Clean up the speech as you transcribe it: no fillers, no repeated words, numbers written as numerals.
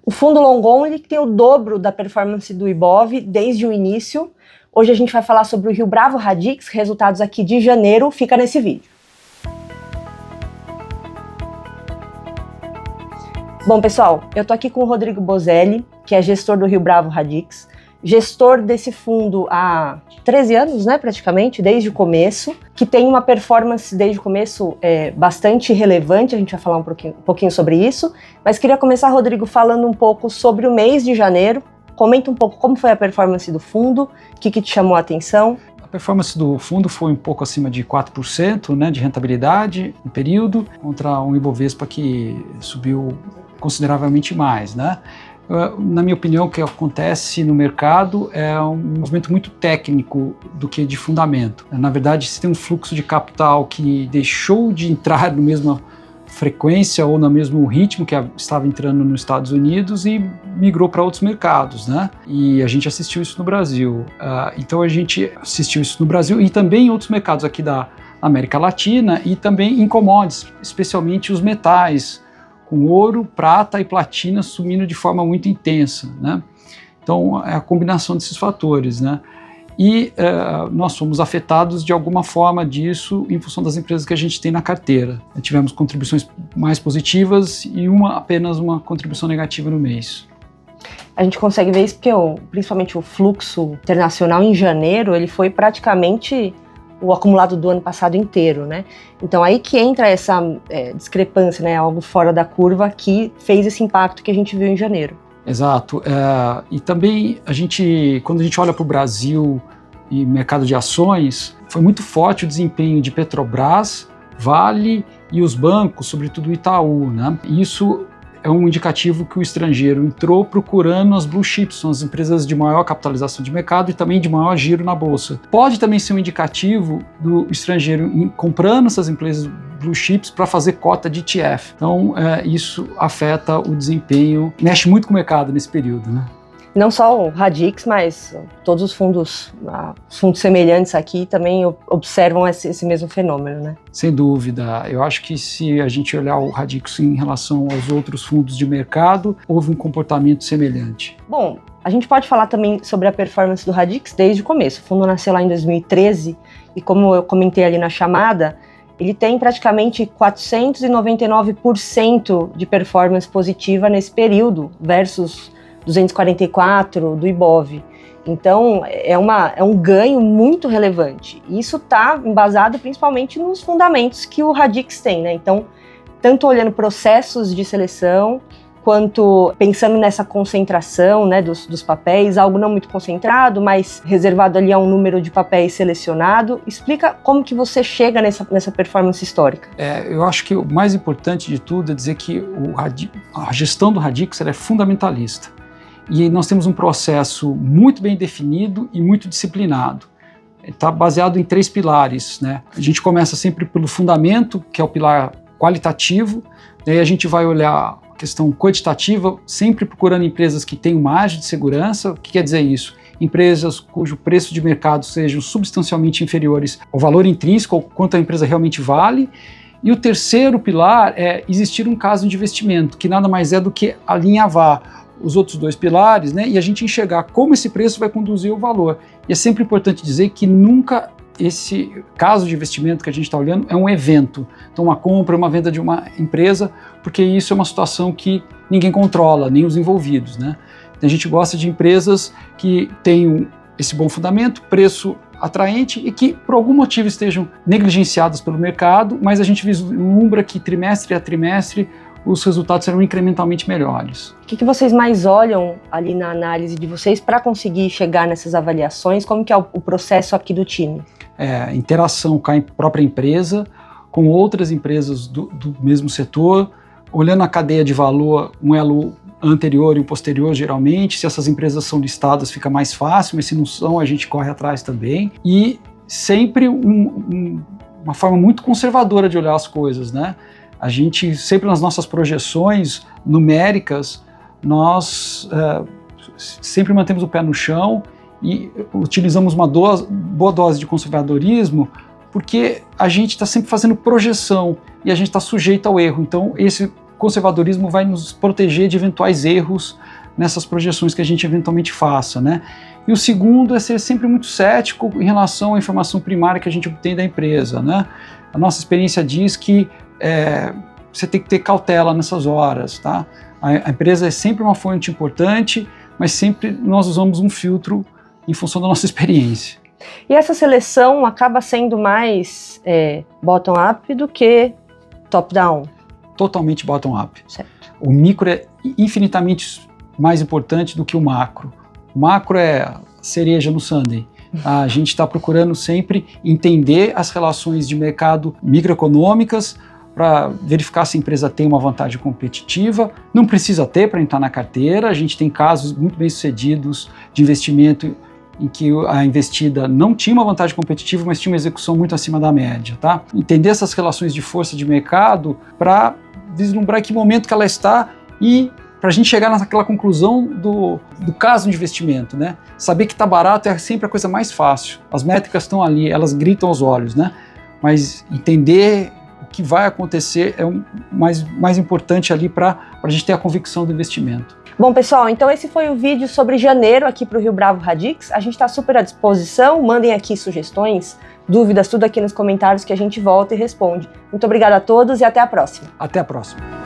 O fundo long on ele tem o dobro da performance do Ibov desde o início. Hoje a gente vai falar sobre o Rio Bravo Radix, resultados aqui de janeiro, fica nesse vídeo. Bom, pessoal, eu tô aqui com o Rodrigo Bozelli, que é gestor do Rio Bravo Radix, gestor desse fundo há 13 anos, né, praticamente, desde o começo, que tem uma performance desde o começo bastante relevante, a gente vai falar um pouquinho sobre isso, mas queria começar, Rodrigo, falando um pouco sobre o mês de janeiro. Comenta um pouco como foi a performance do fundo, o que te chamou a atenção. A performance do fundo foi um pouco acima de 4%, né, de rentabilidade no período, contra um Ibovespa que subiu consideravelmente mais, né? Na minha opinião, o que acontece no mercado é um movimento muito técnico do que de fundamento. Na verdade, se tem um fluxo de capital que deixou de entrar na mesma frequência ou no mesmo ritmo que estava entrando nos Estados Unidos e migrou para outros mercados, né? E a gente assistiu isso no Brasil. Então a gente assistiu isso no Brasil e também em outros mercados aqui da América Latina e também em commodities, especialmente os metais, com ouro, prata e platina subindo de forma muito intensa, né? Então é a combinação desses fatores, né? E nós fomos afetados de alguma forma disso em função das empresas que a gente tem na carteira. Tivemos contribuições mais positivas e apenas uma contribuição negativa no mês. A gente consegue ver isso porque principalmente o fluxo internacional em janeiro, ele foi praticamente o acumulado do ano passado inteiro, né? Então aí que entra essa discrepância, né? Algo fora da curva que fez esse impacto que a gente viu em janeiro. Exato. E também quando a gente olha para o Brasil e mercado de ações, foi muito forte o desempenho de Petrobras, Vale e os bancos, sobretudo o Itaú, né? Isso é um indicativo que o estrangeiro entrou procurando as blue chips, são as empresas de maior capitalização de mercado e também de maior giro na bolsa. Pode também ser um indicativo do estrangeiro comprando essas empresas blue chips para fazer cota de ETF. Então, isso afeta o desempenho, mexe muito com o mercado nesse período, né? Não só o Radix, mas todos os fundos semelhantes aqui também observam esse mesmo fenômeno, né? Sem dúvida. Eu acho que se a gente olhar o Radix em relação aos outros fundos de mercado, houve um comportamento semelhante. Bom, a gente pode falar também sobre a performance do Radix desde o começo. O fundo nasceu lá em 2013 e, como eu comentei ali na chamada, ele tem praticamente 499% de performance positiva nesse período versus 244 do Ibov. Então é um ganho muito relevante. Isso está embasado principalmente nos fundamentos que o Radix tem, né? Então, tanto olhando processos de seleção, quanto pensando nessa concentração, né, dos papéis, algo não muito concentrado, mas reservado ali a um número de papéis selecionado. Explica como que você chega nessa performance histórica. Eu acho que o mais importante de tudo é dizer que a gestão do Radix ela é fundamentalista. E nós temos um processo muito bem definido e muito disciplinado. Está baseado em 3 pilares, né? A gente começa sempre pelo fundamento, que é o pilar qualitativo, daí a gente vai olhar a questão quantitativa, sempre procurando empresas que tenham margem de segurança. O que quer dizer isso? Empresas cujo preço de mercado sejam substancialmente inferiores ao valor intrínseco, ao quanto a empresa realmente vale. E o terceiro pilar é existir um caso de investimento, que nada mais é do que alinhavar os outros 2 pilares, né, e a gente enxergar como esse preço vai conduzir o valor. E é sempre importante dizer que nunca esse caso de investimento que a gente está olhando é um evento. Então, uma compra, uma venda de uma empresa, porque isso é uma situação que ninguém controla, nem os envolvidos, né? Então, a gente gosta de empresas que tenham esse bom fundamento, preço atraente e que, por algum motivo, estejam negligenciadas pelo mercado, mas a gente vislumbra que trimestre a trimestre os resultados serão incrementalmente melhores. O que vocês mais olham ali na análise de vocês para conseguir chegar nessas avaliações? Como que é o processo aqui do time? Interação com a própria empresa, com outras empresas do mesmo setor, olhando a cadeia de valor, um elo anterior e um posterior geralmente. Se essas empresas são listadas fica mais fácil, mas se não são a gente corre atrás também. E sempre uma forma muito conservadora de olhar as coisas, né? A gente, sempre nas nossas projeções numéricas, nós sempre mantemos o pé no chão e utilizamos uma boa dose de conservadorismo, porque a gente está sempre fazendo projeção e a gente está sujeito ao erro. Então, esse conservadorismo vai nos proteger de eventuais erros nessas projeções que a gente eventualmente faça, né? E o segundo é ser sempre muito cético em relação à informação primária que a gente obtém da empresa, né? A nossa experiência diz que você tem que ter cautela nessas horas, tá? A empresa é sempre uma fonte importante, mas sempre nós usamos um filtro em função da nossa experiência. E essa seleção acaba sendo mais bottom-up do que top-down? Totalmente bottom-up. O micro é infinitamente mais importante do que o macro. O macro é a cereja no sundae. A gente está procurando sempre entender as relações de mercado microeconômicas para verificar se a empresa tem uma vantagem competitiva. Não precisa ter para entrar na carteira. A gente tem casos muito bem sucedidos de investimento em que a investida não tinha uma vantagem competitiva, mas tinha uma execução muito acima da média, tá? Entender essas relações de força de mercado para vislumbrar em que momento que ela está e para a gente chegar naquela conclusão do caso de investimento, né? Saber que está barato é sempre a coisa mais fácil. As métricas estão ali, elas gritam aos olhos, né? Mas entender o que vai acontecer é o mais importante ali para a gente ter a convicção do investimento. Bom, pessoal, então esse foi o vídeo sobre janeiro aqui para o Rio Bravo Radix. A gente está super à disposição, mandem aqui sugestões, dúvidas, tudo aqui nos comentários que a gente volta e responde. Muito obrigada a todos e até a próxima. Até a próxima.